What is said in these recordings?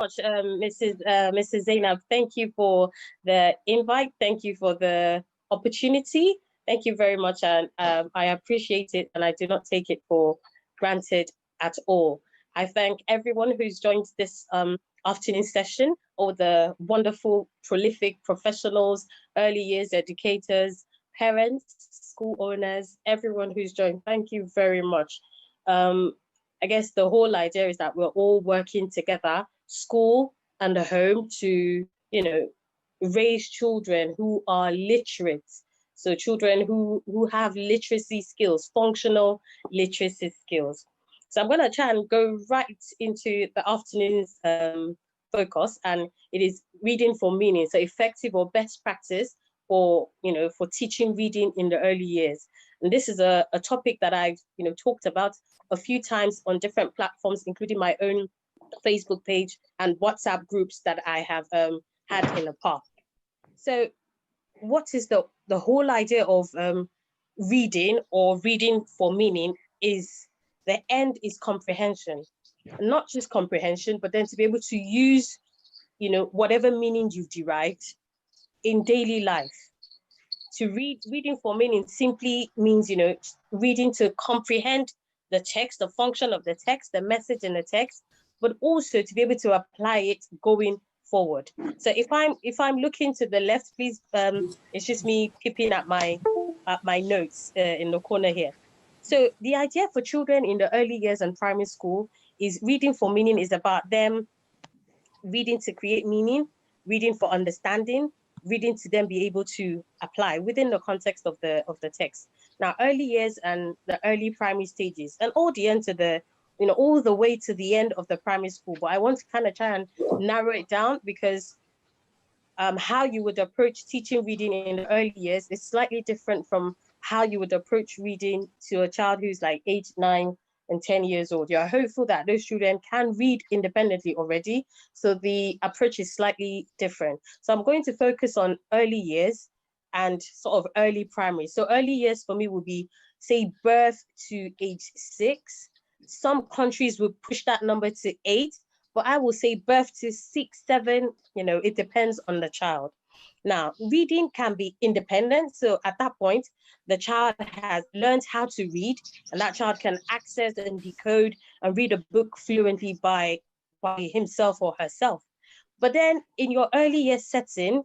much, Mrs. Zainab. Thank you for the invite. Thank you for the opportunity. Thank you very much, and I appreciate it, and I do not take it for granted at all. I thank everyone who's joined this afternoon session, all the wonderful, prolific professionals, early years educators, parents, school owners, everyone who's joined. Thank you very much. I guess the whole idea is that we're all working together, school and the home, to, raise children who are literate. So children who have literacy skills, functional literacy skills. So I'm going to try and go right into the afternoon's focus, and it is reading for meaning. So effective or best practice for teaching reading in the early years. And this is a topic that I've, talked about a few times on different platforms, including my own Facebook page and WhatsApp groups that I have had in the past. So what is the whole idea of reading or reading for meaning is the end is comprehension, not just comprehension, but then to be able to use, whatever meaning you've derived in daily life. To reading for meaning simply means, reading to comprehend the text, the function of the text, the message in the text, but also to be able to apply it going forward. So if I'm looking to the left, please, it's just me peeping at my notes in the corner here. So the idea for children in the early years and primary school is reading for meaning is about them reading to create meaning, reading for understanding, reading to then be able to apply within the context of the text. Now, early years and the early primary stages, and all the end to the, all the way to the end of the primary school. But I want to kind of try and narrow it down, because how you would approach teaching reading in the early years is slightly different from how you would approach reading to a child who's like 8, 9, and 10 years old. You're hopeful that those children can read independently already, so the approach is slightly different. So I'm going to focus on early years and sort of early primary. So early years for me would be, say, birth to age 6. Some countries would push that number to 8, but I will say birth to 6, 7, it depends on the child. Now, reading can be independent. So at that point, the child has learned how to read, and that child can access and decode and read a book fluently by himself or herself. But then in your early years setting,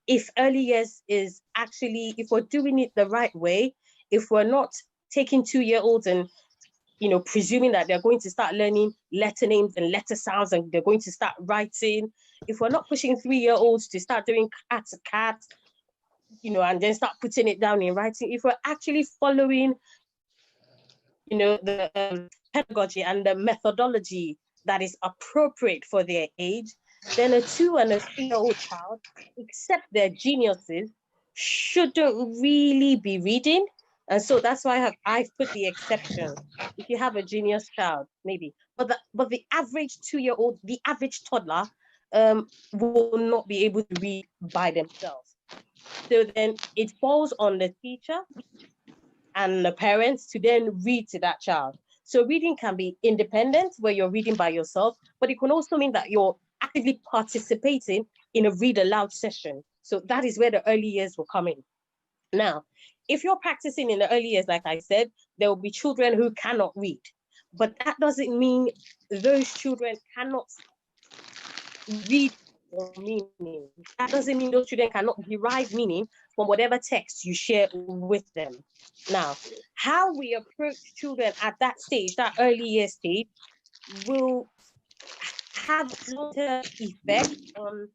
if early years is actually, if we're doing it the right way, if we're not taking 2-year-olds and presuming that they're going to start learning letter names and letter sounds and they're going to start writing, if we're not pushing 3-year-olds to start doing cat, and then start putting it down in writing, if we're actually following, the pedagogy and the methodology that is appropriate for their age, then a 2 and a 3-year-old child, except their geniuses, shouldn't really be reading. And so that's why I've put the exception. If you have a genius child, maybe. But the average 2-year-old, the average toddler, will not be able to read by themselves. So then it falls on the teacher and the parents to then read to that child. So reading can be independent, where you're reading by yourself, but it can also mean that you're actively participating in a read aloud session. So that is where the early years will come in. Now, if you're practicing in the early years, like I said, there will be children who cannot read, but that doesn't mean those children cannot read for meaning. That doesn't mean those children cannot derive meaning from whatever text you share with them. Now, how we approach children at that stage, that early year stage, will have long-term effect on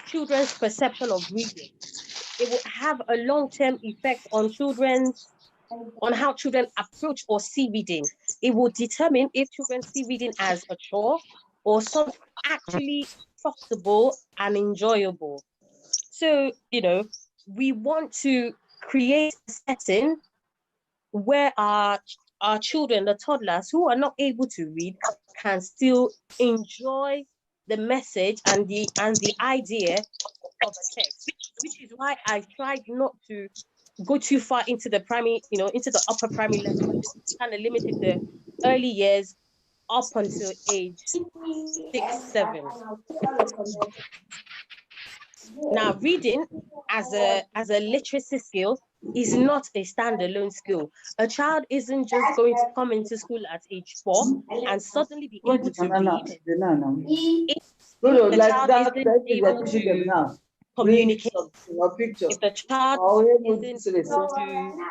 children's perception of reading. It will have a long-term effect on how children approach or see reading. It will determine if children see reading as a chore or something actually profitable and enjoyable. So, we want to create a setting where our children, the toddlers who are not able to read, can still enjoy the message and the idea of a text, which is why I tried not to go too far into the primary, into the upper primary level, kind of limited the early years up until age 6, 7. Now, reading as a literacy skill is not a standalone skill. A child isn't just going to come into school at age 4 and suddenly be able to read. If the child isn't able to communicate, if the child isn't able to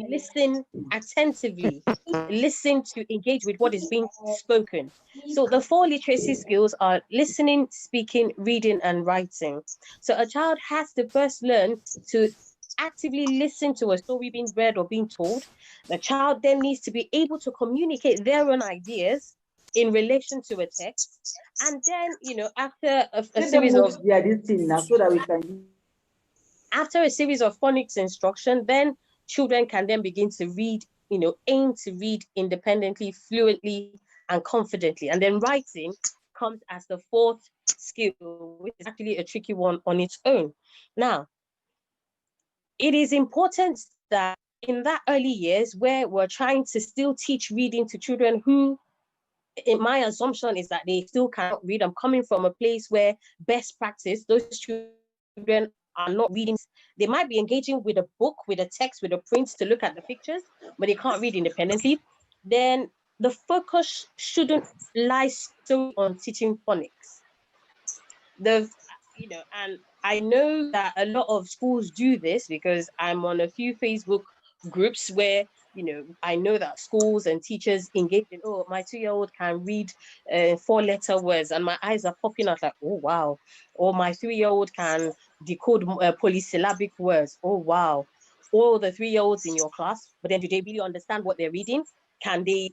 listen attentively, listen to engage with what is being spoken. So the 4 literacy skills are listening, speaking, reading, and writing. So a child has to first learn to actively listen to a story being read or being told. The child then needs to be able to communicate their own ideas in relation to a text. And then, after a series of after a series of phonics instruction, then children can then begin to read, aim to read independently, fluently, and confidently. And then writing comes as the 4th skill, which is actually a tricky one on its own. Now, it is important that in that early years where we're trying to still teach reading to children who, in my assumption is that they still cannot read. I'm coming from a place where best practice, those children are not reading. They might be engaging with a book, with a text, with a print to look at the pictures, but they can't read independently. Then the focus shouldn't lie so on teaching phonics. And I know that a lot of schools do this because I'm on a few Facebook groups where, I know that schools and teachers engage in, oh, my 2-year-old can read 4-letter words, and my eyes are popping out like, oh, wow. Or my 3-year-old can decode polysyllabic words. Oh, wow. All the 3-year-olds in your class, but then do they really understand what they're reading? Can they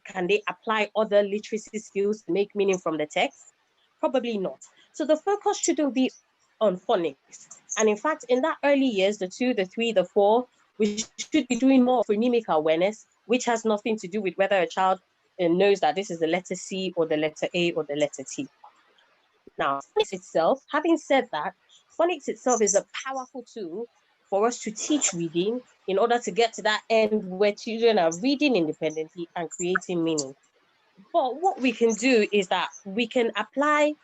apply other literacy skills to make meaning from the text? Probably not. So the focus shouldn't be on phonics. And in fact, in that early years, the 2, the 3, the 4, we should be doing more phonemic awareness, which has nothing to do with whether a child knows that this is the letter C or the letter A or the letter T. Now, phonics itself, having said that, phonics itself is a powerful tool for us to teach reading in order to get to that end where children are reading independently and creating meaning. But what we can do is that we can apply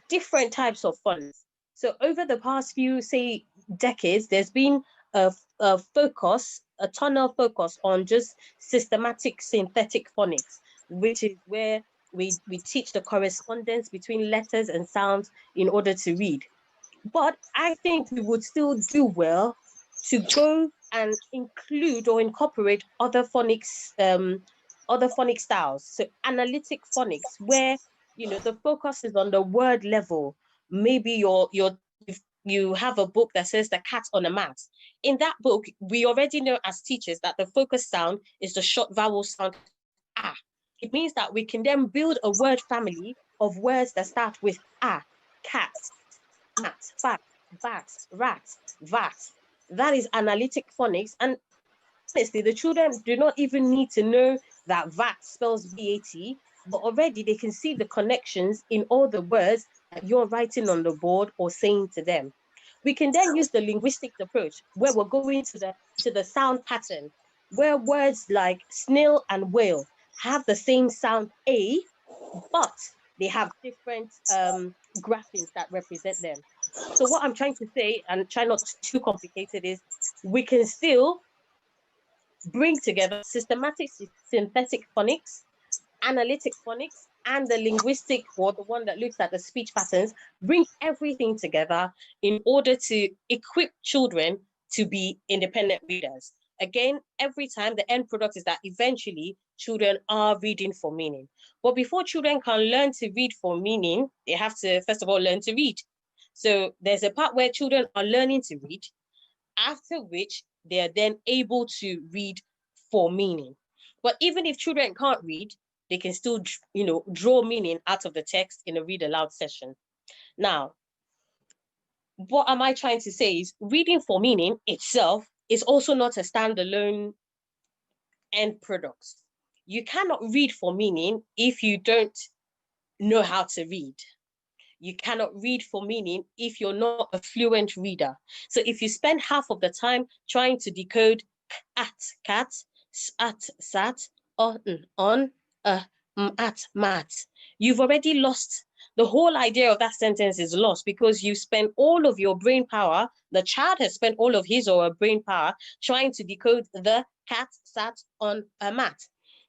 different types of phonics. So over the past few, say, decades, there's been a focus, a tunnel focus on just systematic synthetic phonics, which is where we teach the correspondence between letters and sounds in order to read. But I think we would still do well to go and include or incorporate other phonics styles. So analytic phonics, where the focus is on the word level. Maybe you have a book that says the cat on a mat. In that book, we already know as teachers that the focus sound is the short vowel sound ah. It means that we can then build a word family of words that start with ah, cat, mat, fat, bat, rat, vat. That is analytic phonics. And honestly, the children do not even need to know that VAT spells VAT, but already they can see the connections in all the words that you're writing on the board or saying to them. We can then use the linguistics approach where we're going to the sound pattern, where words like snail and whale have the same sound A, but they have different graphings that represent them. So what I'm trying to say, and try not too complicated, is we can still bring together systematic synthetic phonics, analytic phonics, and the linguistic, or the one that looks at the speech patterns, bring everything together in order to equip children to be independent readers. Again, every time the end product is that eventually children are reading for meaning. But before children can learn to read for meaning, they have to, first of all, learn to read. So there's a part where children are learning to read, after which they are then able to read for meaning. But even if children can't read, they can still, draw meaning out of the text in a read aloud session. Now, what am I trying to say is reading for meaning itself is also not a standalone end product. You cannot read for meaning if you don't know how to read. You cannot read for meaning if you're not a fluent reader. So if you spend half of the time trying to decode at, cat, at, sat, on, at math. You've already lost. The whole idea of that sentence is lost because you spend all of your brain power. The child has spent all of his or her brain power trying to decode the cat sat on a mat.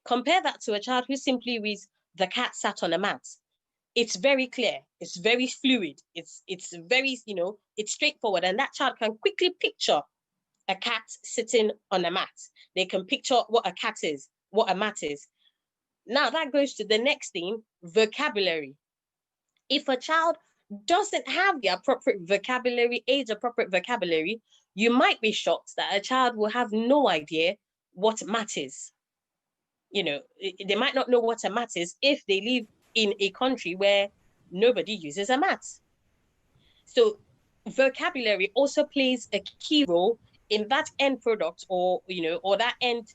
Compare that to a child who simply reads the cat sat on a mat. It's very clear. It's very fluid. It's very, it's straightforward. And that child can quickly picture a cat sitting on a mat. They can picture what a cat is, what a mat is. Now that goes to the next thing, vocabulary. If a child doesn't have the appropriate vocabulary, age-appropriate vocabulary, you might be shocked that a child will have no idea what mat is. They might not know what a mat is if they live in a country where nobody uses a mat. So vocabulary also plays a key role in that end product or that end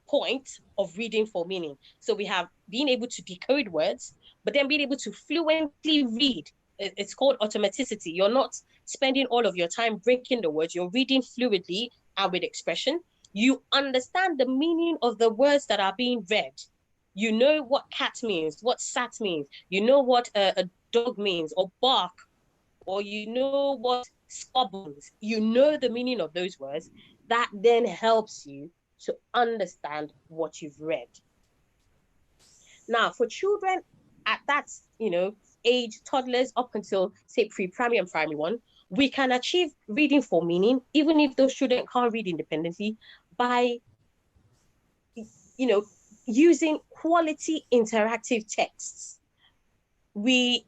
point of reading for meaning. So we have being able to decode words, but then being able to fluently read. It's called automaticity. You're not spending all of your time breaking the words. You're reading fluidly and with expression. You understand the meaning of the words that are being read. You know what cat means, what sat means. You know what a dog means, or bark, or you know what squabble means. You know the meaning of those words. That then helps you to understand what you've read. Now, for children at that, age, toddlers up until, say, pre-primary and primary one, we can achieve reading for meaning, even if those children can't read independently, by, using quality interactive texts. We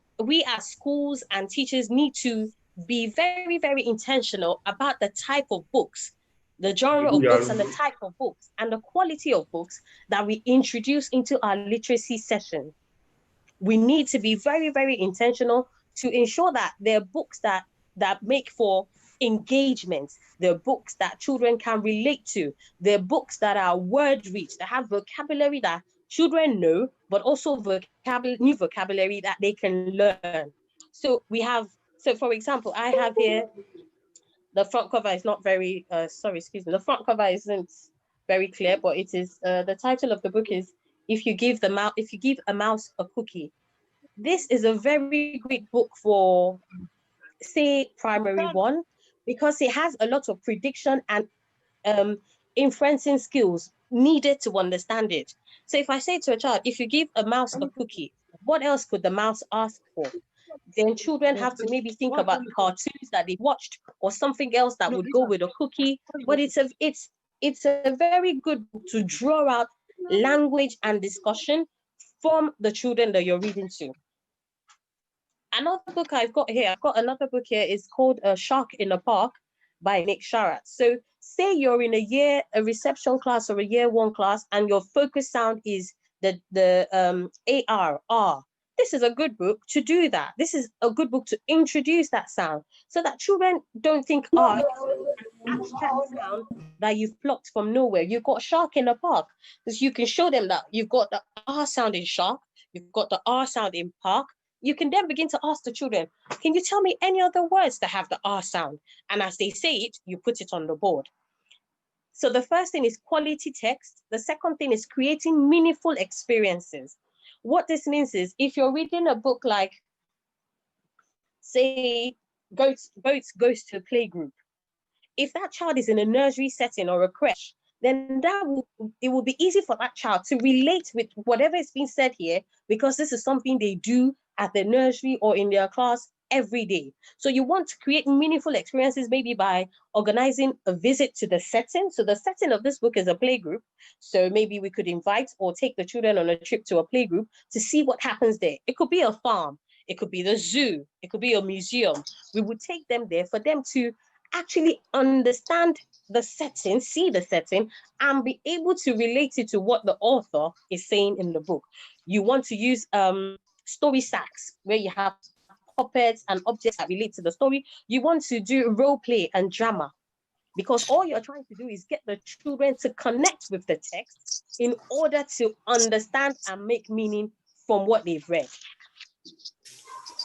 as schools and teachers need to be very, very intentional about the type of books, the genre of books and the type of books and the quality of books that we introduce into our literacy session. We need to be very, very intentional to ensure that they're books that make for engagement. They're books that children can relate to. They're books that are word rich, that have vocabulary that children know, but also new vocabulary that they can learn. So for example, I have here, the front cover is not very, the front cover isn't very clear, but it is, the title of the book is, If You Give a Mouse a Cookie. This is a very great book for, say, primary one, because it has a lot of prediction and inferencing skills needed to understand it. So if I say to a child, if you give a mouse a cookie, what else could the mouse ask for? Then children have to maybe think about cartoons that they watched or something else that would go with a cookie. But it's a very good book to draw out language and discussion from the children that you're reading to. Another book I've got another book here, is called A Shark in the Park by Nick Sharat. So say you're in a reception class or a year one class, and your focus sound is the AR, R. This is a good book to do that. This is a good book to introduce that sound so that children don't think R is an abstract sound that you've plucked from nowhere. You've got shark in the park, because you can show them that you've got the R sound in shark, you've got the R sound in park. You can then begin to ask the children, can you tell me any other words that have the R sound? And as they say it, you put it on the board. So the first thing is quality text. The second thing is creating meaningful experiences. What this means is, if you're reading a book like, say, Goats Goes to a Playgroup, if that child is in a nursery setting or a creche, then it will be easy for that child to relate with whatever is being said here, because this is something they do at the nursery or in their class every day. So you want to create meaningful experiences, maybe by organizing a visit to the setting. So the setting of this book is a playgroup. So maybe we could invite or take the children on a trip to a playgroup to see what happens there. It could be a farm, it could be the zoo, it could be a museum. We would take them there for them to actually understand the setting, see the setting, and be able to relate it to what the author is saying in the book. You want to use story sacks, where you have puppets and objects that relate to the story. You want to do role play and drama, because all you're trying to do is get the children to connect with the text in order to understand and make meaning from what they've read.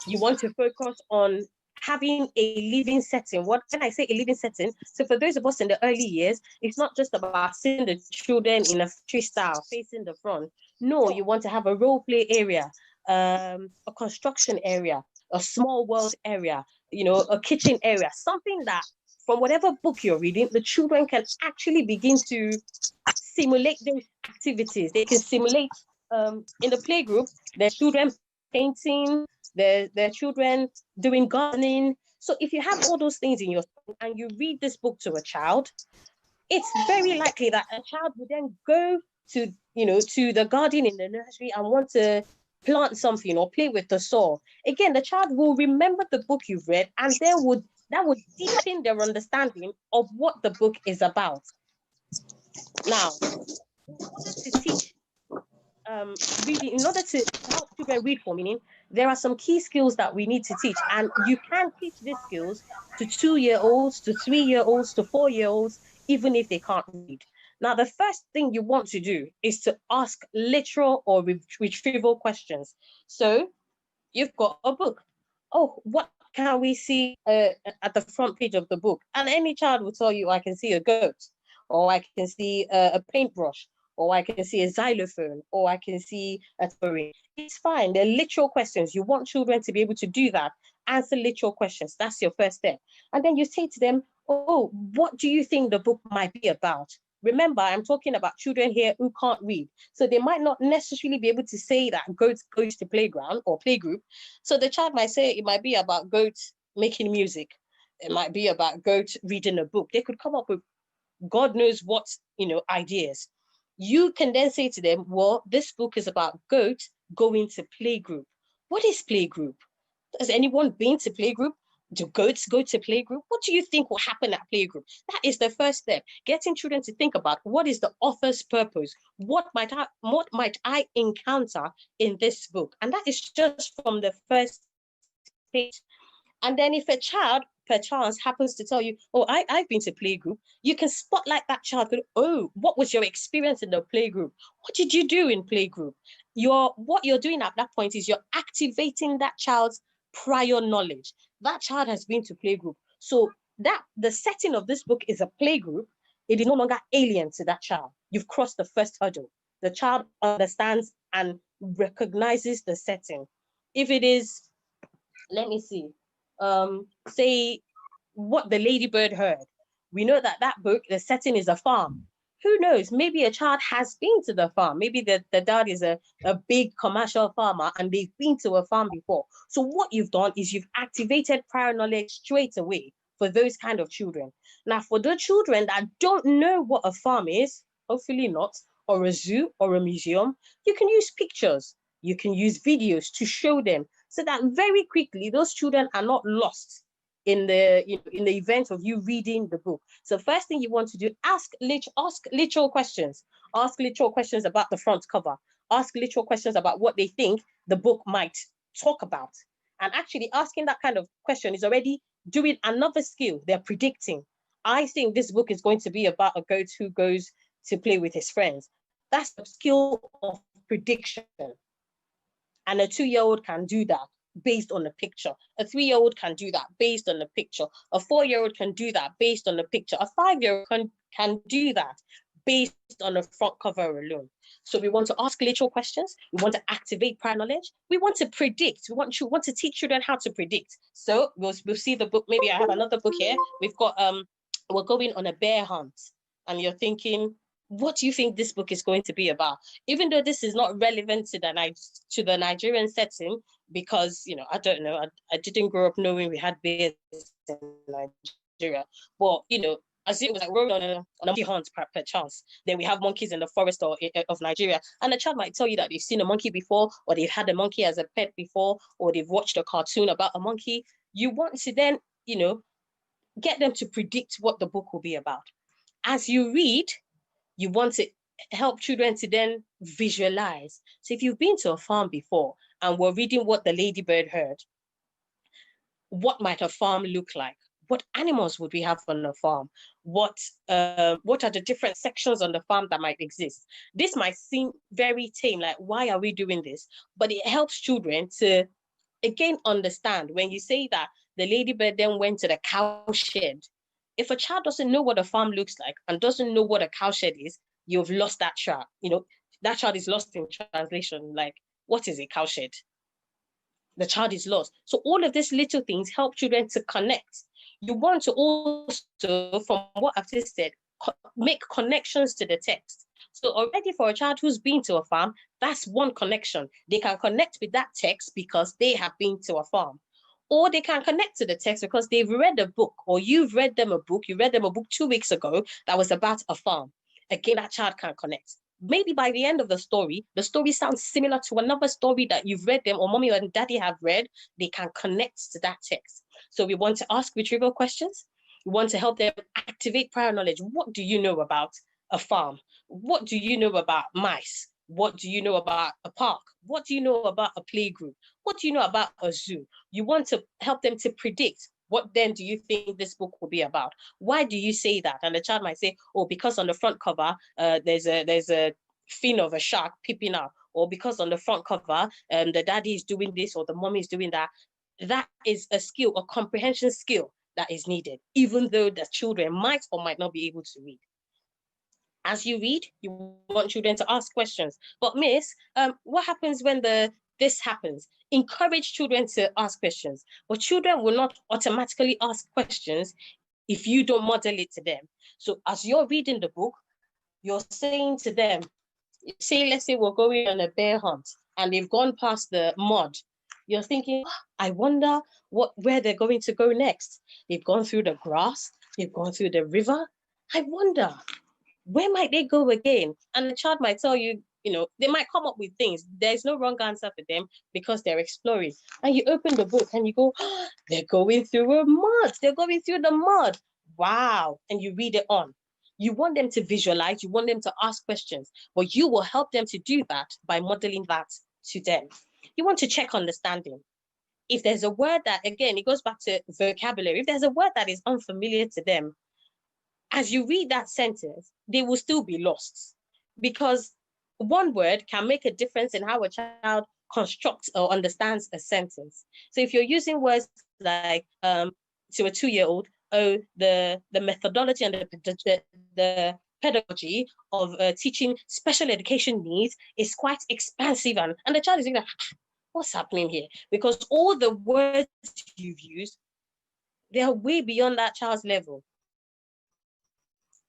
You want to focus on having a living setting. When I say a living setting, so for those of us in the early years, it's not just about seeing the children in a factory style facing the front. No, you want to have a role play area, a construction area, a small world area, you know, a kitchen area, something that from whatever book you're reading, the children can actually begin to simulate those activities. They can simulate in the playgroup, there's children painting, there are children doing gardening. So if you have all those things in your and you read this book to a child, it's very likely that a child would then go to, you know, to the garden in the nursery and want to plant something or play with the soil. Again, the child will remember the book you've read, and that would deepen their understanding of what the book is about. Now, in order to teach reading, in order to help children read for meaning, there are some key skills that we need to teach, and you can teach these skills to 2-year-olds, to 3-year-olds, to 4-year-olds, even if they can't read. Now, the first thing you want to do is to ask literal or retrieval questions. So you've got a book. Oh, what can we see at the front page of the book? And any child will tell you, I can see a goat, or I can see a paintbrush, or I can see a xylophone, or I can see a tambourine. It's fine. They're literal questions. You want children to be able to do that. Answer literal questions. That's your first step. And then you say to them, oh, what do you think the book might be about? Remember, I'm talking about children here who can't read. So they might not necessarily be able to say that goats goes to playground or playgroup. So the child might say it might be about goats making music. It might be about goats reading a book. They could come up with God knows what, you know, ideas. You can then say to them, well, this book is about goats going to playgroup. What is playgroup? Has anyone been to playgroup? Do goats go to playgroup? What do you think will happen at playgroup? That is the first step. Getting children to think about what is the author's purpose? What might I encounter in this book? And that is just from the first page. And then if a child perchance happens to tell you, oh, I've been to playgroup, you can spotlight that child. Go, oh, what was your experience in the playgroup? What did you do in playgroup? What you're doing at that point is you're activating that child's prior knowledge. That child has been to playgroup. So that the setting of this book is a playgroup. It is no longer alien to that child. You've crossed the first hurdle. The child understands and recognizes the setting. If it is, let me see, say what the ladybird heard. We know that that book, the setting is a farm. Who knows? Maybe a child has been to the farm. Maybe the dad is a big commercial farmer and they've been to a farm before. So what you've done is you've activated prior knowledge straight away for those kind of children. Now, for the children that don't know what a farm is, hopefully not, or a zoo or a museum, you can use pictures. You can use videos to show them so that very quickly those children are not lost in the event of you reading the book. So first thing you want to do, ask literal questions. Ask literal questions about the front cover. Ask literal questions about what they think the book might talk about. And actually asking that kind of question is already doing another skill. They're predicting. I think this book is going to be about a goat who goes to play with his friends. That's a skill of prediction. And a 2-year-old can do that based on the picture. A 3-year-old can do that based on the picture. A 4-year-old can do that based on the picture. A 5-year-old can do that based on the front cover alone. So we want to ask literal questions. We want to activate prior knowledge. We want to predict. We want to teach children how to predict. So we'll see the book. Maybe I have another book here. We've got, we're going on a bear hunt. And you're thinking, what do you think this book is going to be about? Even though this is not relevant to the Nigerian setting, because, you know, I don't know, I didn't grow up knowing we had bears in Nigeria. But, you know, as it was like we're on a monkey hunt per chance. Then we have monkeys in the forest of Nigeria. And a child might tell you that they've seen a monkey before, or they've had a monkey as a pet before, or they've watched a cartoon about a monkey. You want to then, you know, get them to predict what the book will be about. As you read, you want to help children to then visualize. So if you've been to a farm before and we're reading what the ladybird heard, what might a farm look like? What animals would we have on a farm? What are the different sections on the farm that might exist? This might seem very tame, like, why are we doing this? But it helps children to, again, understand. When you say that the ladybird then went to the cow shed, if a child doesn't know what a farm looks like and doesn't know what a cowshed is, you've lost that child. You know, that child is lost in translation. Like, what is a cowshed? The child is lost. So all of these little things help children to connect. You want to also, from what I've just said, make connections to the text. So already for a child who's been to a farm, that's one connection. They can connect with that text because they have been to a farm. Or they can connect to the text because they've read a book, or you've read them a book. You read them a book 2 weeks ago that was about a farm. Again, that child can connect. Maybe by the end of the story sounds similar to another story that you've read them or mommy and daddy have read. They can connect to that text. So we want to ask retrieval questions. We want to help them activate prior knowledge. What do you know about a farm? What do you know about mice? What do you know about a park? What do you know about a playgroup? What do you know about a zoo? You want to help them to predict, what then do you think this book will be about? Why do you say that? And the child might say, oh, because on the front cover, there's a fin of a shark peeping out. Or because on the front cover, the daddy is doing this or the mommy is doing that. That is a skill, a comprehension skill that is needed, even though the children might or might not be able to read. As you read, you want children to ask questions. But miss, what happens when this happens? Encourage children to ask questions. But children will not automatically ask questions if you don't model it to them. So as you're reading the book, you're saying to them, let's say we're going on a bear hunt and they've gone past the mud. You're thinking, oh, I wonder where they're going to go next. They've gone through the grass, they've gone through the river. I wonder, where might they go again? And the child might tell you, they might come up with things. There's no wrong answer for them because they're exploring. And you open the book and you go, oh, they're going through a mud. They're going through the mud. Wow. And you read it on. You want them to visualize. You want them to ask questions. But you will help them to do that by modeling that to them. You want to check understanding. If there's a word that, again, it goes back to vocabulary. If there's a word that is unfamiliar to them, as you read that sentence, they will still be lost because one word can make a difference in how a child constructs or understands a sentence. So if you're using words like to a 2-year-old, oh, the methodology and the pedagogy of teaching special education needs is quite expansive, and the child is like, what's happening here? Because all the words you've used, they are way beyond that child's level.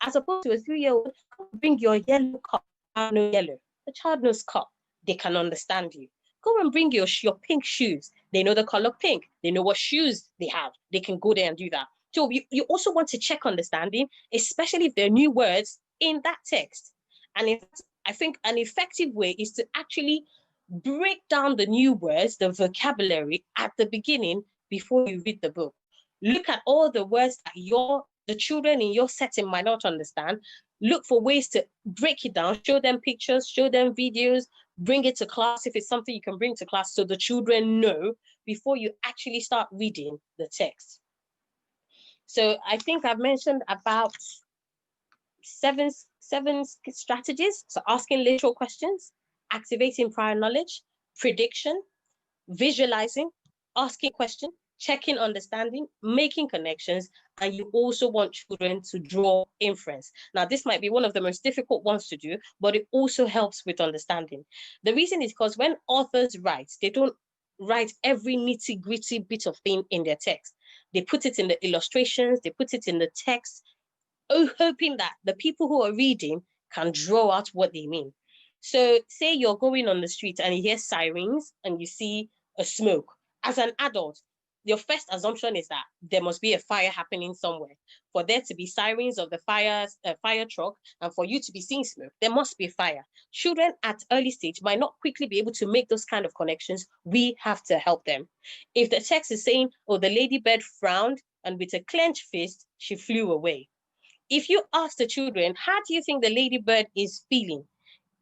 As opposed to a 3-year-old, bring your yellow cup. I know yellow. The child knows cup. They can understand you. Go and bring your pink shoes. They know the color pink. They know what shoes they have. They can go there and do that. So you also want to check understanding, especially if there are new words in that text. And I think an effective way is to actually break down the new words, the vocabulary at the beginning before you read the book. Look at all the words that the children in your setting might not understand. Look for ways to break it down, show them pictures, show them videos, bring it to class if it's something you can bring to class so the children know before you actually start reading the text. So I think I've mentioned about seven strategies. So asking literal questions, activating prior knowledge, prediction, visualizing, asking questions, checking understanding, making connections, and you also want children to draw inference. Now, this might be one of the most difficult ones to do, but it also helps with understanding. The reason is because when authors write, they don't write every nitty-gritty bit of thing in their text. They put it in the illustrations, they put it in the text, hoping that the people who are reading can draw out what they mean. So say you're going on the street and you hear sirens and you see a smoke. As an adult, your first assumption is that there must be a fire happening somewhere. For there to be sirens of the fire truck and for you to be seeing smoke, there must be fire. Children at early stage might not quickly be able to make those kind of connections. We have to help them. If the text is saying, oh, the ladybird frowned and with a clenched fist, she flew away. If you ask the children, how do you think the ladybird is feeling?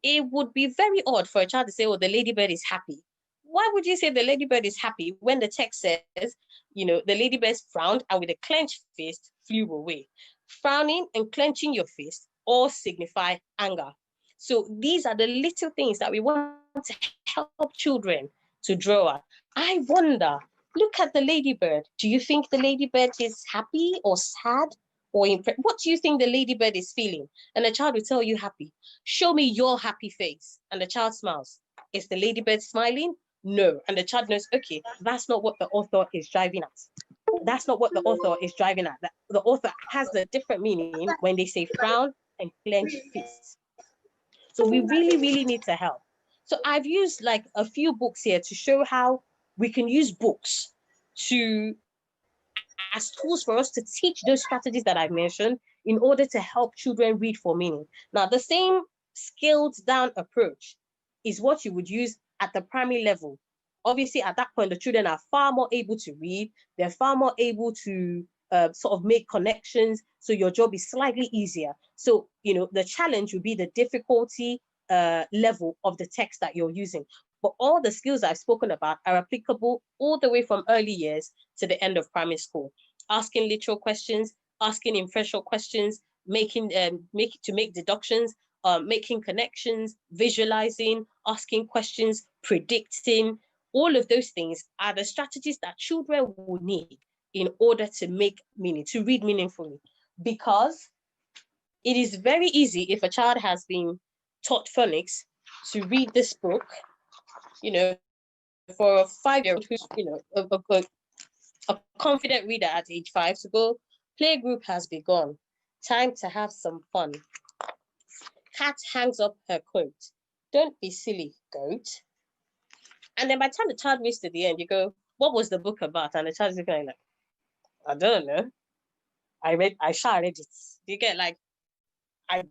It would be very odd for a child to say, oh, the ladybird is happy. Why would you say the ladybird is happy when the text says, the ladybird frowned and with a clenched fist flew away? Frowning and clenching your fist all signify anger. So these are the little things that we want to help children to draw out. I wonder, look at the ladybird. Do you think the ladybird is happy or sad or what do you think the ladybird is feeling? And the child will tell you happy. Show me your happy face. And the child smiles. Is the ladybird smiling? No. And the child knows, okay, that's not what the author is driving at. That's not what the author is driving at. The author has a different meaning when they say frown and clench fists. So we really, really need to help. So I've used like a few books here to show how we can use books as tools for us to teach those strategies that I've mentioned in order to help children read for meaning. Now, the same scaled down approach is what you would use at the primary level. Obviously, at that point, the children are far more able to read. They're far more able to sort of make connections. So your job is slightly easier. So, you know, the challenge would be the difficulty level of the text that you're using. But all the skills I've spoken about are applicable all the way from early years to the end of primary school. Asking literal questions, asking inferential questions, make deductions, making connections, visualizing, asking questions, predicting. All of those things are the strategies that children will need in order to make meaning, to read meaningfully. Because it is very easy if a child has been taught phonics to read this book, you know, for a 5-year-old who's, you know, a confident reader at age 5 to go, playgroup has begun. Time to have some fun. Cat hangs up her coat. Don't be silly, goat. And then by the time the child reaches to the end, you go, what was the book about? And the child is looking like, I don't know. I shall read it. You get like, I've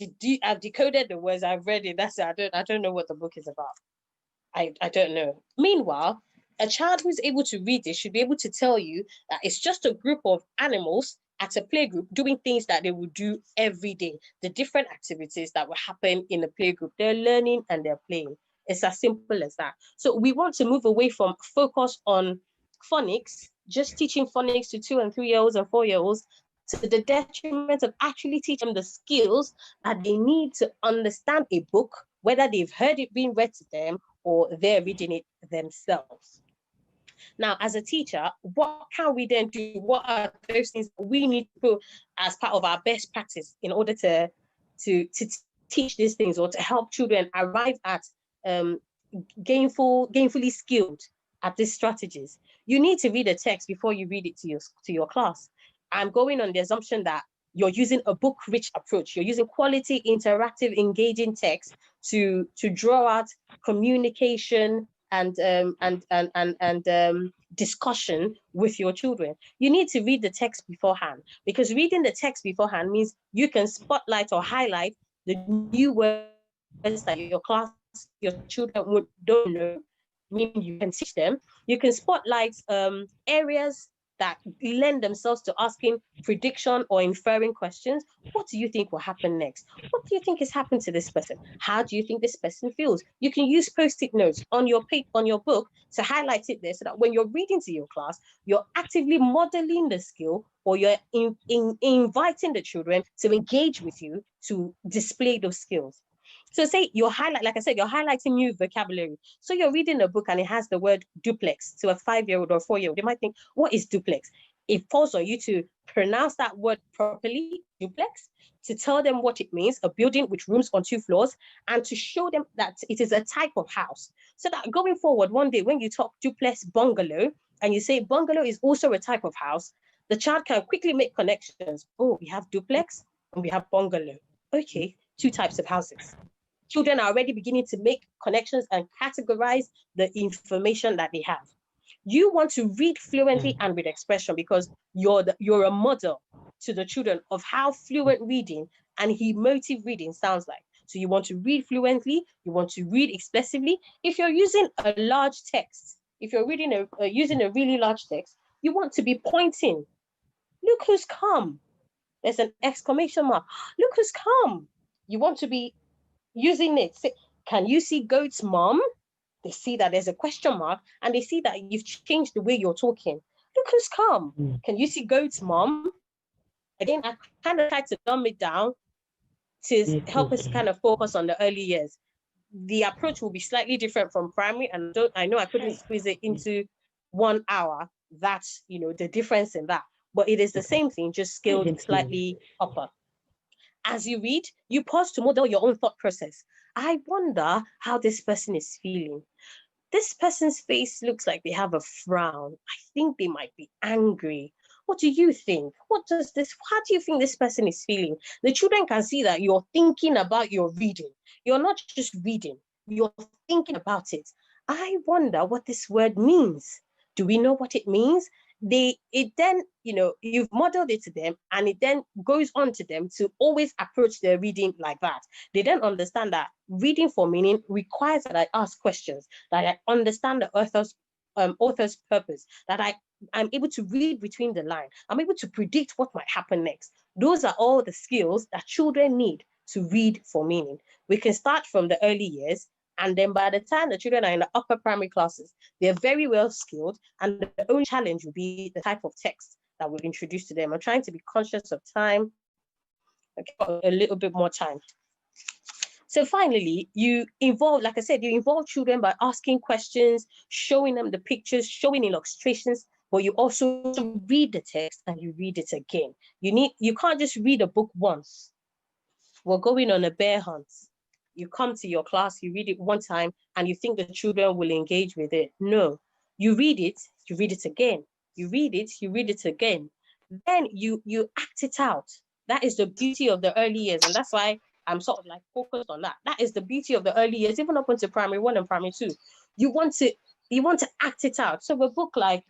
decoded the words, I've read it. That's it. I don't know what the book is about. I don't know. Meanwhile, a child who's able to read this should be able to tell you that it's just a group of animals at a playgroup doing things that they would do every day. The different activities that will happen in the playgroup. They're learning and they're playing. It's as simple as that. So we want to move away from focus on phonics, just teaching phonics to 2- and 3-year-olds and 4-year-olds, to the detriment of actually teaching them the skills that they need to understand a book, whether they've heard it being read to them or they're reading it themselves. Now, as a teacher, what can we then do? What are those things we need to put as part of our best practice in order to teach these things or to help children arrive at gainfully skilled at these strategies? You need to read a text before you read it to your class. I'm going on the assumption that you're using a book-rich approach. You're using quality, interactive, engaging text to draw out communication and discussion with your children. You need to read the text beforehand, because reading the text beforehand means you can spotlight or highlight the new words that your children don't know, meaning you can teach them. You can spotlight areas that lend themselves to asking prediction or inferring questions. What do you think will happen next? What do you think has happened to this person? How do you think this person feels? You can use post-it notes on your book to highlight it there, so that when you're reading to your class, you're actively modeling the skill, or you're inviting the children to engage with you to display those skills. So say you're highlighting new vocabulary. So you're reading a book and it has the word duplex to a 5-year-old or 4-year-old. They might think, what is duplex? It falls on you to pronounce that word properly, duplex, to tell them what it means, a building with rooms on 2 floors, and to show them that it is a type of house. So that going forward, one day when you talk duplex bungalow, and you say bungalow is also a type of house, the child can quickly make connections. Oh, we have duplex and we have bungalow. Okay, 2 types of houses. Children are already beginning to make connections and categorize the information that they have. You want to read fluently and with expression, because you're a model to the children of how fluent reading and emotive reading sounds like. So you want to read fluently, you want to read expressively. If you're using a large text, if you're reading using a really large text, you want to be pointing. Look who's come. There's an exclamation mark. Look who's come. You want to be using it. Say, can you see goat's mom? They see that there's a question mark, and they see that you've changed the way you're talking. Look who's come. Can you see goat's mom? Again, I kind of tried to dumb it down to help us kind of focus on the early years. The approach will be slightly different from primary, and I know I couldn't squeeze it into 1 hour. That's, the difference in that. but it is the same thing, just scaled slightly upper. As you read, you pause to model your own thought process. I wonder how this person is feeling. This person's face looks like they have a frown. I think they might be angry. What do you think? How do you think this person is feeling? The children can see that you're thinking about your reading. You're not just reading, you're thinking about it. I wonder what this word means. Do we know what it means? You've modeled it to them, and it then goes on to them to always approach their reading like that. They then understand that reading for meaning requires that I ask questions, that I understand the author's purpose, that I'm able to read between the lines. I'm able to predict what might happen next. Those are all the skills that children need to read for meaning. We can start from the early years, and then by the time the children are in the upper primary classes, they're very well skilled, and the only challenge will be the type of text that we'll introduce to them. I'm trying to be conscious of time. Okay, a little bit more time. So finally, you involve children by asking questions, showing them the pictures, showing illustrations, but you also read the text and you read it again. You can't just read a book once. We're going on a bear hunt. You come to your class, you read it one time, and you think the children will engage with it. No, you read it again. You read it again. Then you act it out. That is the beauty of the early years, and that's why I'm sort of like focused on that. That is the beauty of the early years, even up into primary 1 and primary 2. You want to act it out. So a book like,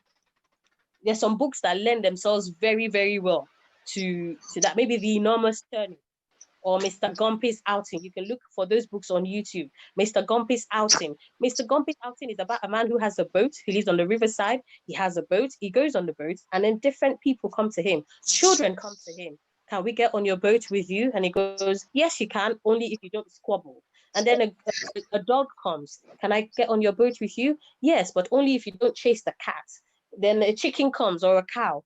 there's some books that lend themselves very, very well to that. Maybe The Enormous Turning, or Mr. Gumpy's Outing. You can look for those books on YouTube. Mr. Gumpy's Outing. Mr. Gumpy's Outing is about a man who has a boat. He lives on the riverside. He has a boat. He goes on the boat, and then different people come to him. Children come to him. Can we get on your boat with you? And he goes, yes, you can, only if you don't squabble. And then a dog comes. Can I get on your boat with you? Yes, but only if you don't chase the cat. Then a chicken comes, or a cow.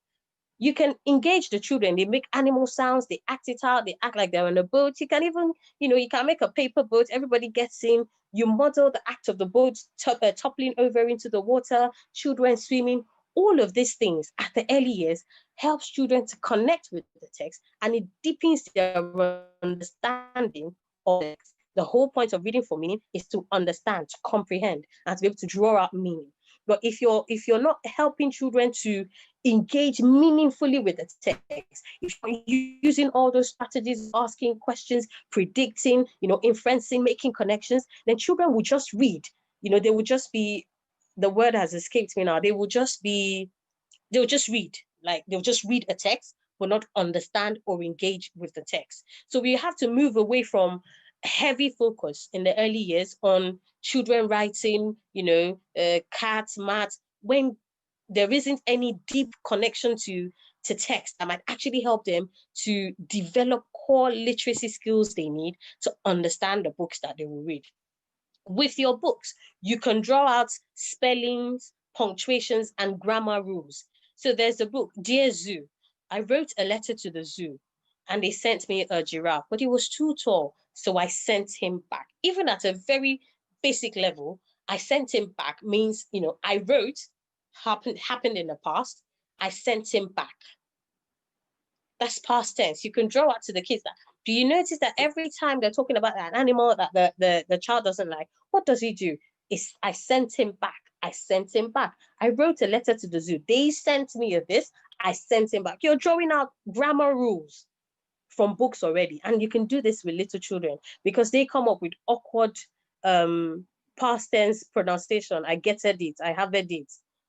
You can engage the children. They make animal sounds, they act it out, they act like they're on a boat. You can even, you can make a paper boat, everybody gets in, you model the act of the boat toppling over into the water, children swimming. All of these things at the early years helps children to connect with the text, and it deepens their understanding of the text. The whole point of reading for meaning is to understand, to comprehend, and to be able to draw out meaning. But if you're not helping children to engage meaningfully with the text, if you're using all those strategies, asking questions, predicting, inferencing, making connections, then children will just read. They will just be, the word has escaped me now, they'll just read. Like, they'll just read a text, but not understand or engage with the text. So we have to move away from heavy focus in the early years on children writing, cats, maths, when there isn't any deep connection to text that might actually help them to develop core literacy skills they need to understand the books that they will read. With your books, you can draw out spellings, punctuations, and grammar rules. So there's a book, Dear Zoo. I wrote a letter to the zoo, and they sent me a giraffe, but it was too tall, so I sent him back. Even at a very basic level, I sent him back means, I wrote, happened in the past, I sent him back. That's past tense. You can draw out to the kids that, do you notice that every time they're talking about an animal that the child doesn't like, what does he do? I sent him back. I sent him back. I wrote a letter to the zoo. They sent me this. I sent him back. You're drawing out grammar rules from books already. And you can do this with little children because they come up with awkward past tense pronunciation. I getted it. I have it.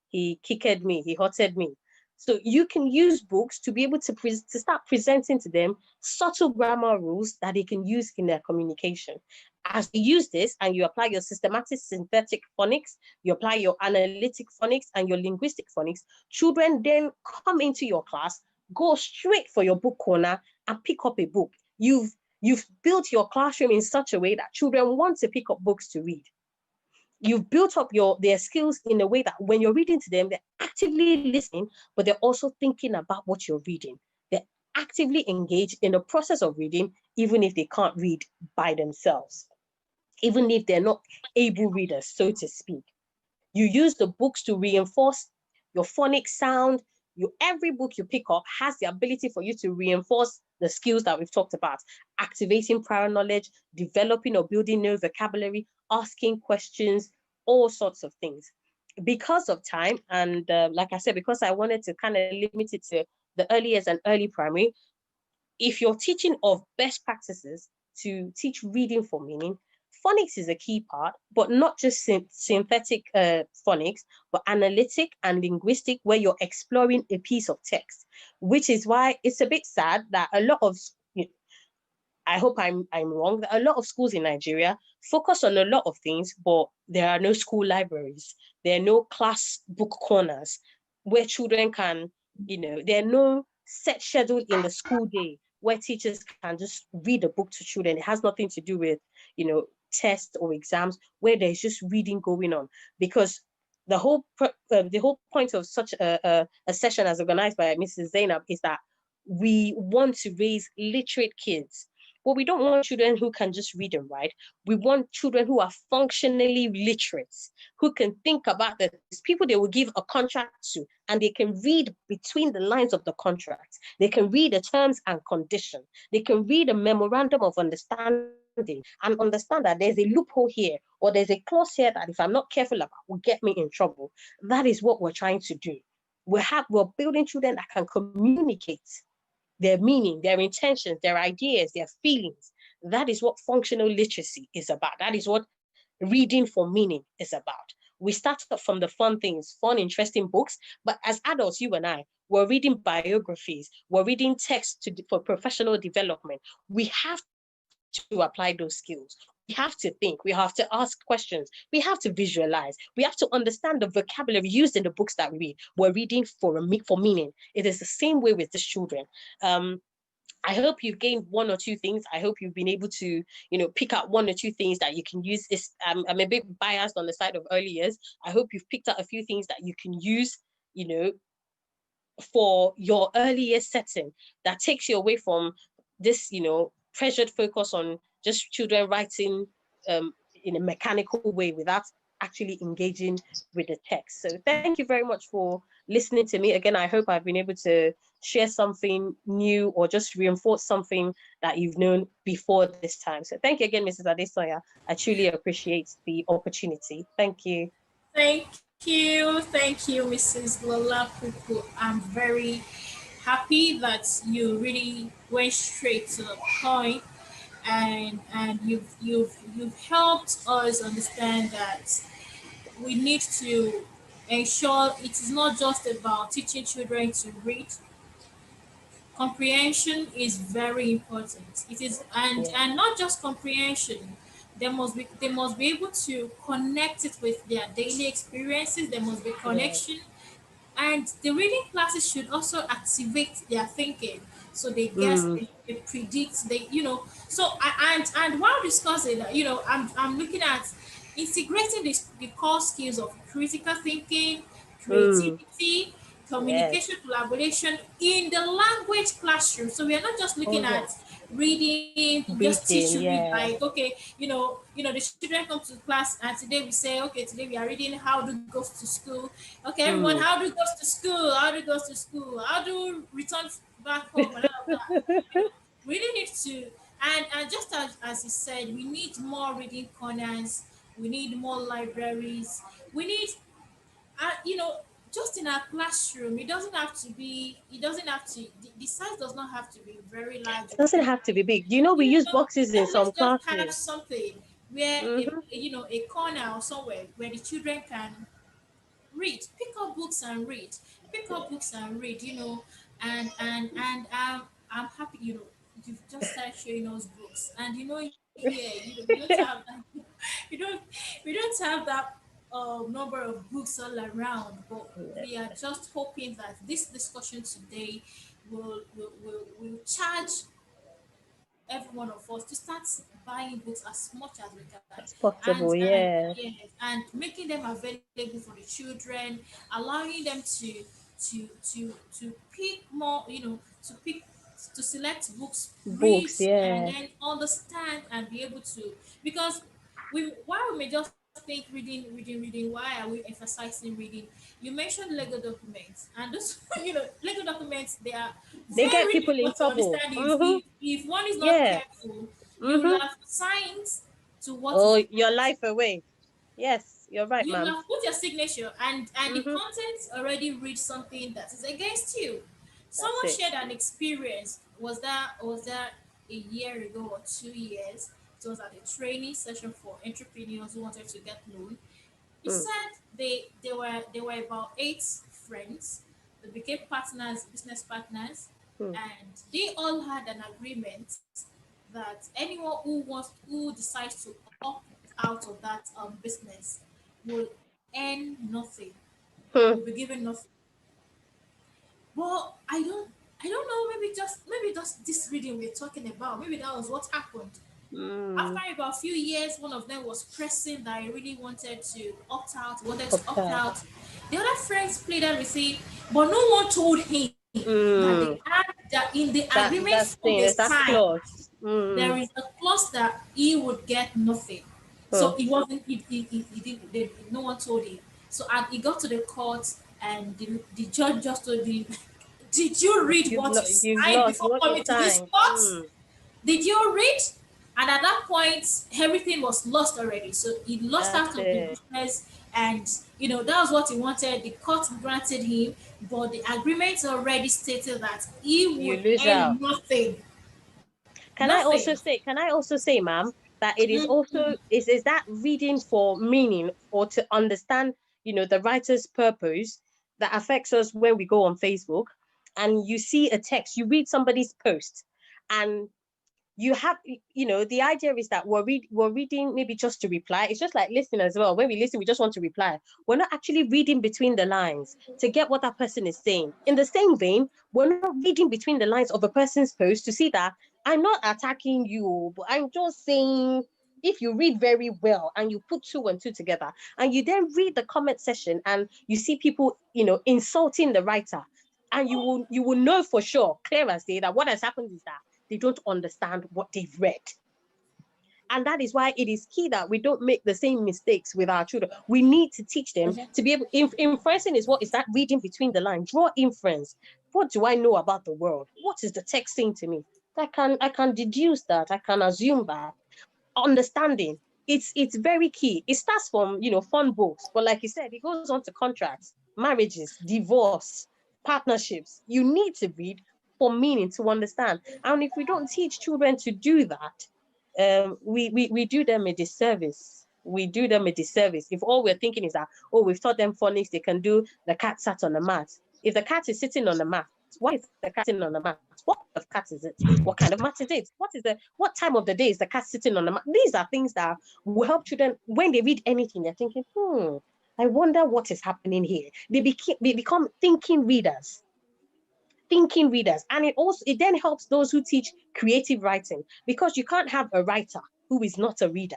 He kicked me. He hurted me. So you can use books to be able to start presenting to them subtle grammar rules that they can use in their communication. As you use this and you apply your systematic synthetic phonics, you apply your analytic phonics and your linguistic phonics, children then come into your class, go straight for your book corner and pick up a book. You've built your classroom in such a way that children want to pick up books to read. You've built up their skills in a way that when you're reading to them, they're actively listening, but they're also thinking about what you're reading. They're actively engaged in the process of reading, even if they can't read by themselves, even if they're not able readers, so to speak. You use the books to reinforce your phonic sound, every book you pick up has the ability for you to reinforce the skills that we've talked about: activating prior knowledge, developing or building new vocabulary, asking questions, all sorts of things. Because of time, and like I said, because I wanted to kind of limit it to the early years and early primary, if you're teaching of best practices to teach reading for meaning, phonics is a key part, but not just synthetic phonics, but analytic and linguistic, where you're exploring a piece of text, which is why it's a bit sad that a lot of, I hope I'm wrong, that a lot of schools in Nigeria focus on a lot of things, but there are no school libraries. There are no class book corners where children can, there are no set schedule in the school day where teachers can just read a book to children. It has nothing to do with, tests or exams, where there's just reading going on. Because the whole point of such a session as organized by Mrs. Zainab is that we want to raise literate kids. But we don't want children who can just read and write. We want children who are functionally literate, who can think about the people they will give a contract to, and they can read between the lines of the contract. They can read the terms and conditions. They can read a memorandum of understanding and understand that there's a loophole here, or there's a clause here that if I'm not careful about will get me in trouble. That is what we're trying to do. We're building children that can communicate their meaning, their intentions, their ideas, their feelings. That is what functional literacy is about. That is what reading for meaning is about. We start from the fun things, fun, interesting books, but as adults, you and I, we're reading biographies, we're reading texts for professional development. We have to apply those skills. We have to think, we have to ask questions, we have to visualize, we have to understand the vocabulary used in the books that we read. We're reading for meaning. It is the same way with these children. I hope you've gained one or two things. I hope you've been able to, pick out one or two things that you can use. I'm a bit biased on the side of early years. I hope you've picked out a few things that you can use, for your early years setting, that takes you away from this, pressured focus on just children writing in a mechanical way without actually engaging with the text. So thank you very much for listening to me. Again, I hope I've been able to share something new or just reinforce something that you've known before this time. So thank you again, Mrs. Adesanya. I truly appreciate the opportunity. Thank you. Thank you, Mrs. Lola Kuku. I'm very happy that you really went straight to the point, and you've helped us understand that we need to ensure it is not just about teaching children to read. Comprehension is very important. It is, and not just comprehension. They must be able to connect it with their daily experiences. There must be connection, and the reading classes should also activate their thinking, so they guess, they predict, so and while discussing that, I'm looking at integrating the core skills of critical thinking, creativity, Yes. communication, collaboration in the language classroom. So we are not just Oh, looking at yes. reading, just teach Reading, you read, yeah. like, okay, the children come to class, and today we say, okay, today we are reading how do goes to school. Okay, everyone, how do goes to school? How do goes to school? How do return back home and all of that? We really need to, and just as you said, we need more reading corners. We need more libraries. We need, just in our classroom, it doesn't have to, the size does not have to be very large It or doesn't very have to be wide. big. You know, we use boxes in Let's some just have classes. something where Mm-hmm. a corner or somewhere where the children can read, pick up books and read, pick up books and read, and I'm happy, you've just started showing us books, and here, we don't have that, we don't we don't have that number of books all around, but we are just hoping that this discussion today will charge every one of us to start buying books as much as we can, It's and possible, and yeah. yes, and making them available for the children, allowing them to pick more, to select books, read, Books, and yeah. then understand and be able to, because we while we may just think reading. Why are we emphasizing reading? You mentioned Lego documents, and those, Lego documents, they are They get very people in difficult to trouble. understand Mm-hmm. if one is not Yeah. careful. You will Mm-hmm. have signs to what is Oh, the your answer. life away. Yes, you're right, You will ma'am. have put your signature, and the Mm-hmm. content already reads something that is against you. That's Someone it. shared an experience. Was that a year ago or 2 years? It was at a training session for entrepreneurs who wanted to get loan. He Mm, said they were about 8 friends. They became partners, business partners, mm, and they all had an agreement that anyone who decides to opt out of that business will earn nothing, mm, will be given nothing. But I don't know. Maybe just this reading we're talking about. Maybe that was what happened. After mm. about a few years, one of them was pressing that he really wanted to opt Upside. out. The other friends played that with him, but no one told him that Mm. that in the agreement That's form thing. they There's that signed, clause. there Mm, is a clause that he would get nothing. So mm. it wasn't, he did, no one told him. So and he got to the court, and the judge just told him, did you read what you You've signed lost before what you coming to this signed. court? Mm. Did you read? And at that point, everything was lost already. So he lost That's out of the it. business, and that was what he wanted. The court granted him, but the agreement already stated that he You would lose out. earn nothing. Can I also Nothing. say, ma'am, that it is also is that reading for meaning or to understand, the writer's purpose that affects us when we go on Facebook and you see a text, you read somebody's post and you have, the idea is that we're reading maybe just to reply. It's just like listening as well. When we listen, we just want to reply. We're not actually reading between the lines to get what that person is saying. In the same vein, we're not reading between the lines of a person's post to see that I'm not attacking you, but I'm just saying, if you read very well and you put two and two together and you then read the comment section and you see people, insulting the writer, and you will know for sure, clear as day, that what has happened is that they don't understand what they've read. And that is why it is key that we don't make the same mistakes with our children. We need to teach them to be able, inferencing is what is that reading between the lines, draw inference. What do I know about the world? What is the text saying to me? I can deduce that, I can assume that. Understanding, it's very key. It starts from, fun books, but like you said, it goes on to contracts, marriages, divorce, partnerships. You need to read for meaning to understand. And if we don't teach children to do that, we do them a disservice. We do them a disservice if all we're thinking is that, oh, we've taught them phonics, they can do the cat sat on the mat. If the cat is sitting on the mat, why is the cat sitting on the mat? What kind of cat is it? What kind of mat is it? What time of the day is the cat sitting on the mat? These are things that will help children when they read anything. They're thinking, I wonder what is happening here. They become thinking readers, and it then helps those who teach creative writing, because you can't have a writer who is not a reader.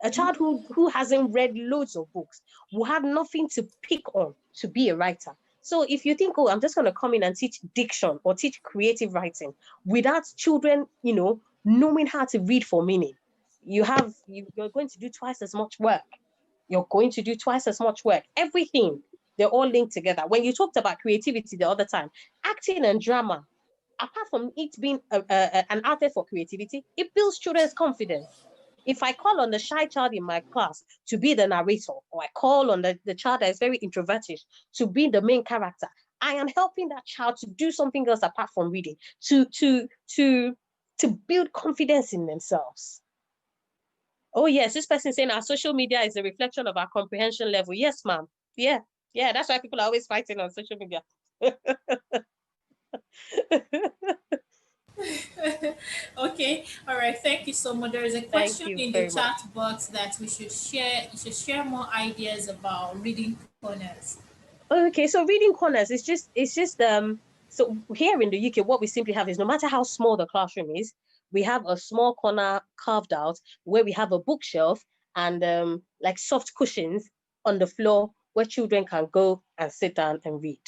A child who hasn't read loads of books will have nothing to pick on to be a writer. So if you think, oh, I'm just going to come in and teach diction or teach creative writing without children, knowing how to read for meaning, you're going to do twice as much work. You're going to do twice as much work. Everything, they're all linked together. When you talked about creativity the other time, acting and drama, apart from it being an outlet for creativity, it builds children's confidence. If I call on the shy child in my class to be the narrator, or I call on the child that is very introverted to be the main character, I am helping that child to do something else apart from reading, to build confidence in themselves. Oh, yes, this person saying our social media is a reflection of our comprehension level. Yes, ma'am. Yeah, yeah, that's why people are always fighting on social media. Okay, all right. Thank you so much. There is a Thank question you in the very much. chat box that we should share. You should share more ideas about reading corners. Okay, so reading corners is just so here in the UK, what we simply have is, no matter how small the classroom is, we have a small corner carved out where we have a bookshelf and like soft cushions on the floor where children can go and sit down and read.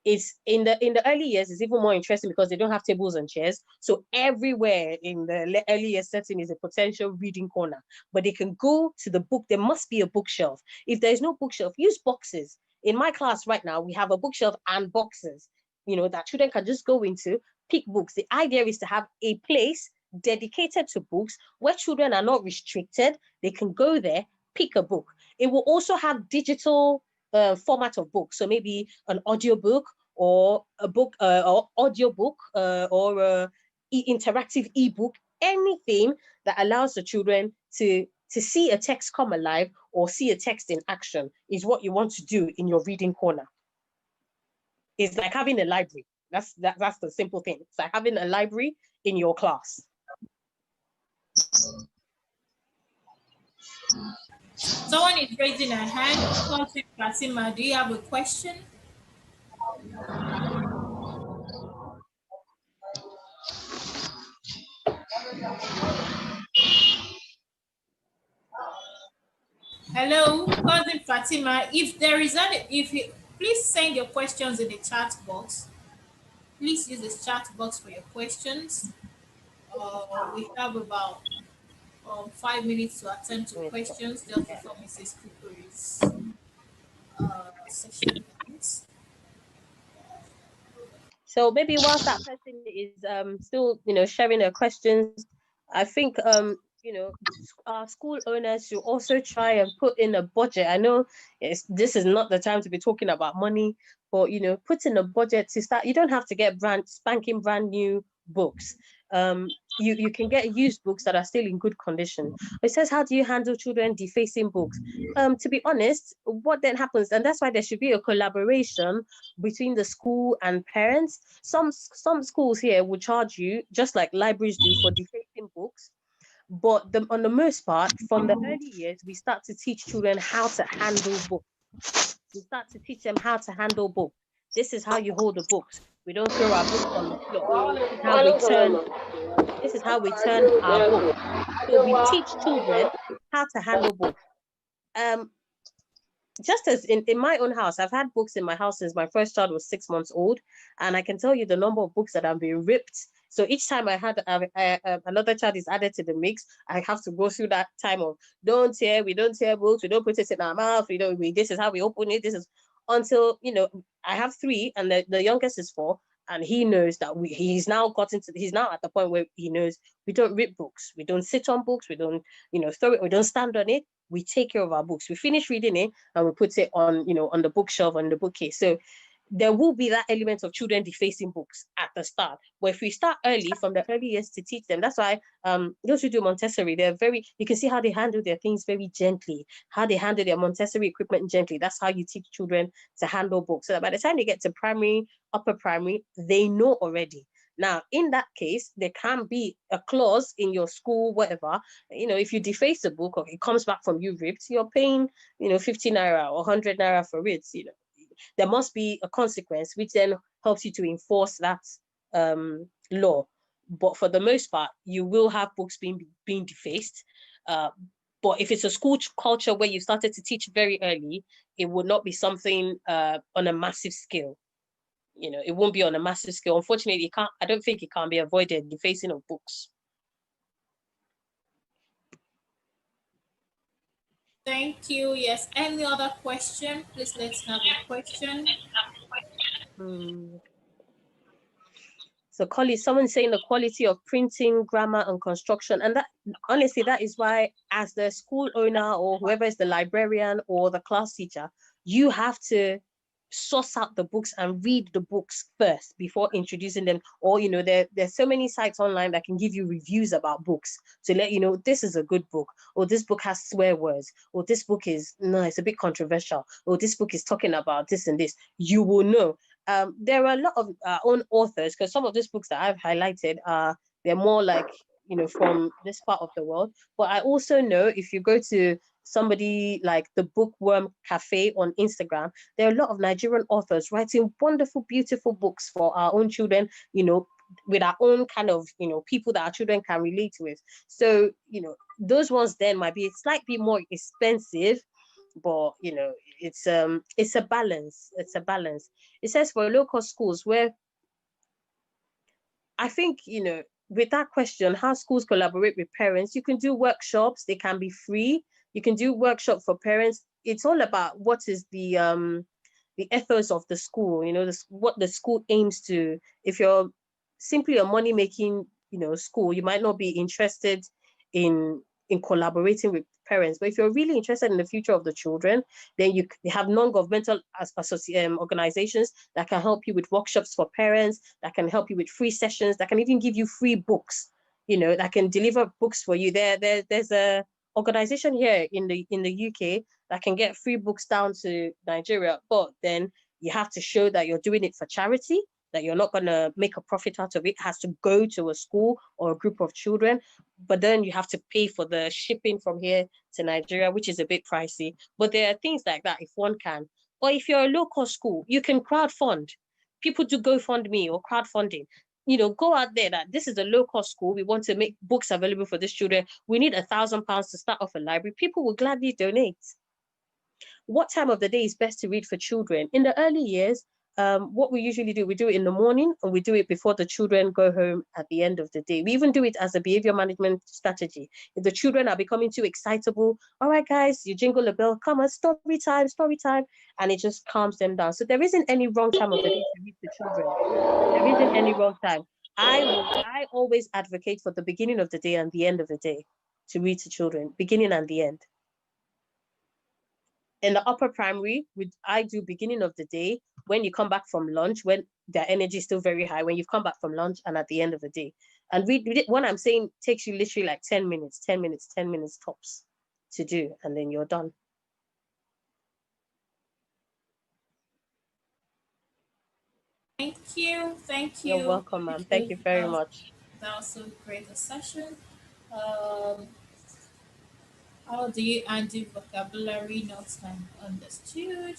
It's in the early years, it's even more interesting because they don't have tables and chairs. So everywhere in the early years setting is a potential reading corner. But they can go to the book. There must be a bookshelf. If there is no bookshelf, use boxes. In my class right now, we have a bookshelf and boxes, that children can just go into, pick books. The idea is to have a place dedicated to books where children are not restricted. They can go there, pick a book. It will also have digital format of book. So maybe an audio book or a book or audio book or interactive ebook, anything that allows the children to see a text come alive or see a text in action is what you want to do in your reading corner. It's like having a library. That's the simple thing. It's like having a library in your class. Someone is raising a hand. Cousin Fatima, do you have a question? Hello, Cousin Fatima. If there is any, please send your questions in the chat box. Please use the chat box for your questions. We have about 5 minutes to attend to questions just before Mrs. Kuku's session ends. So maybe whilst that person is still sharing their questions, I think our school owners should also try and put in a budget. I know this is not the time to be talking about money, but put in a budget to start. You don't have to get spanking brand new books. You can get used books that are still in good condition. It says, how do you handle children defacing books? To be honest, what then happens, and that's why there should be a collaboration between the school and parents. Some schools here will charge you, just like libraries do, for defacing books. But on the most part, from the early years, we start to teach children how to handle books. We start to teach them how to handle books. This is how you hold the books. We don't throw our books on the floor. This is how we turn our books. So we teach children how to handle books. Just as in my own house, I've had books in my house since my first child was 6 months old, and I can tell you the number of books that have been ripped. So each time I had another child is added to the mix, I have to go through that time of we don't tear books, we don't put it in our mouth, this is how we open it. This is until I have 3, and the youngest is 4, and he knows that he's now at the point where he knows we don't rip books, we don't sit on books, we don't throw it, we don't stand on it. We take care of our books. We finish reading it and we put it on on the bookshelf, on the bookcase. So there will be that element of children defacing books at the start. But if we start early, from the early years, to teach them, that's why those who do Montessori, you can see how they handle their things very gently, how they handle their Montessori equipment gently. That's how you teach children to handle books. So that by the time they get to primary, upper primary, they know already. Now, in that case, there can be a clause in your school, whatever, if you deface a book or it comes back from you ripped, you're paying, 50 naira or 100 naira for it. There must be a consequence, which then helps you to enforce that law. But for the most part, you will have books being defaced. But if it's a school culture where you started to teach very early, it would not be something on a massive scale. It won't be on a massive scale. Unfortunately, I don't think it can be avoided, defacing of books. Thank you. Yes. Any other question? Please, let's have a question. So, someone's saying the quality of printing, grammar, and construction. And that, honestly, that is why, as the school owner or whoever is the librarian or the class teacher, you have to source out the books and read the books first before introducing them. Or there's so many sites online that can give you reviews about books to let you know this is a good book, or this book has swear words, or this book is it's a bit controversial, or this book is talking about this and this. You will know. There are a lot of own authors, because some of these books that I've highlighted they're more like from this part of the world. But I also know, if you go to somebody like the Bookworm Cafe on Instagram, there are a lot of Nigerian authors writing wonderful, beautiful books for our own children, with our own kind of, people that our children can relate with. So, those ones then might be slightly more expensive, but, it's a balance. It's a balance. It says for local schools where I think, you know, with that question, how schools collaborate with parents, you can do workshops. They can be free. You can do workshop for parents. It's all about what is the ethos of the school, you know, what the school aims to. If you're simply a money making, you know, school, you might not be interested in collaborating with parents. But if you're really interested in the future of the children, then you have non-governmental organizations that can help you with workshops for parents, that can help you with free sessions, that can even give you free books, you know, that can deliver books for you. There's a organization here in the UK that can get free books down to Nigeria, but then you have to show that you're doing it for charity, that you're not going to make a profit out of it. It has to go to a school or a group of children, but then you have to pay for the shipping from here to Nigeria, which is a bit pricey. But there are things like that if one can. Or if you're a local school, you can crowdfund. People do GoFundMe or crowdfunding. You know, go out there that this is a local school. We want to make books available for these children. We need £1,000 to start off a library. People will gladly donate. What time of the day is best to read for children? In the early years, what we usually do, we do it in the morning and we do it before the children go home at the end of the day. We even do it as a behavior management strategy. If the children are becoming too excitable, all right, guys, you jingle a bell, come on, story time, and it just calms them down. So there isn't any wrong time of the day to read to children. There isn't any wrong time. I always advocate for the beginning of the day and the end of the day to read to children, beginning and the end. In the upper primary, I do beginning of the day, when you come back from lunch, when their energy is still very high, when you've come back from lunch, and at the end of the day. And what I'm saying takes you literally like 10 minutes tops to do, and then you're done. Thank you. You're welcome, ma'am. Thank you very much. That was so great a session. How do you undo vocabulary not time understood?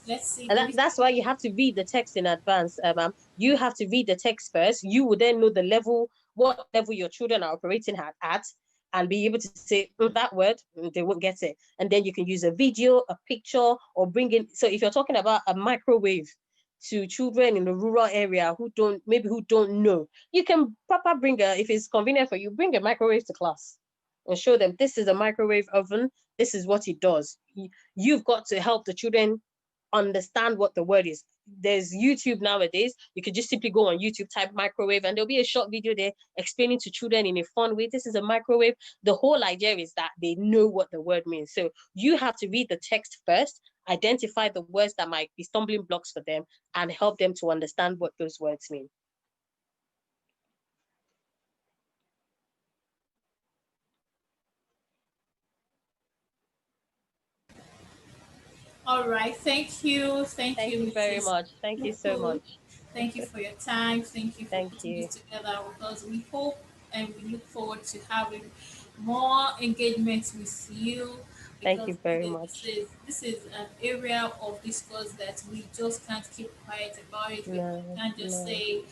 Let's see. And that's why you have to read the text in advance, ma'am. You have to read the text first. You will then know the level, what level your children are operating at, and be able to say that word, they won't get it. And then you can use a video, a picture, or bring in. So if you're talking about a microwave to children in the rural area who don't know, you can bring if it's convenient for you, bring a microwave to class and show them this is a microwave oven. This is what it does. You've got to help the children understand what the word is. There's YouTube nowadays. You could just simply go on YouTube, type microwave, and there'll be a short video there explaining to children in a fun way, this is a microwave. The whole idea is that they know what the word means. So you have to read the text first, identify the words that might be stumbling blocks for them, and help them to understand what those words mean. All right. Thank you. Thank you very much. Thank you so much. Thank you for your time. Thank you for putting this together with us. We hope and we look forward to having more engagement with you. Thank you very much. This is an area of discourse that we just can't keep quiet about it. We can't just say,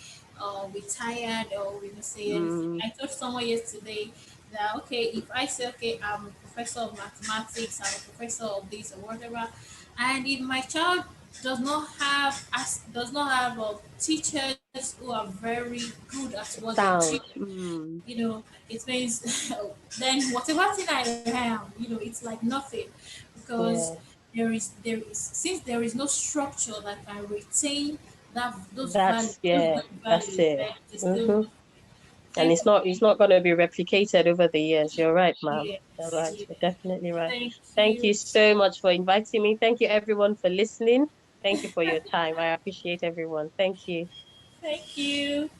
we're tired, or we don't say anything. I told someone yesterday that, okay, if I say, okay, I'm a professor of mathematics, I'm a professor of this or whatever, and if my child does not have teachers who are very good at what they teach, you know, it means then whatever thing I am, you know, it's like nothing, because there is since there is no structure that can retain those values, that's it. And it's not going to be replicated over the years. You're right, ma'am. You're right. Yes. You're definitely right. Thank you so much for inviting me. Thank you, everyone, for listening. Thank you for your time. I appreciate everyone. Thank you. Thank you.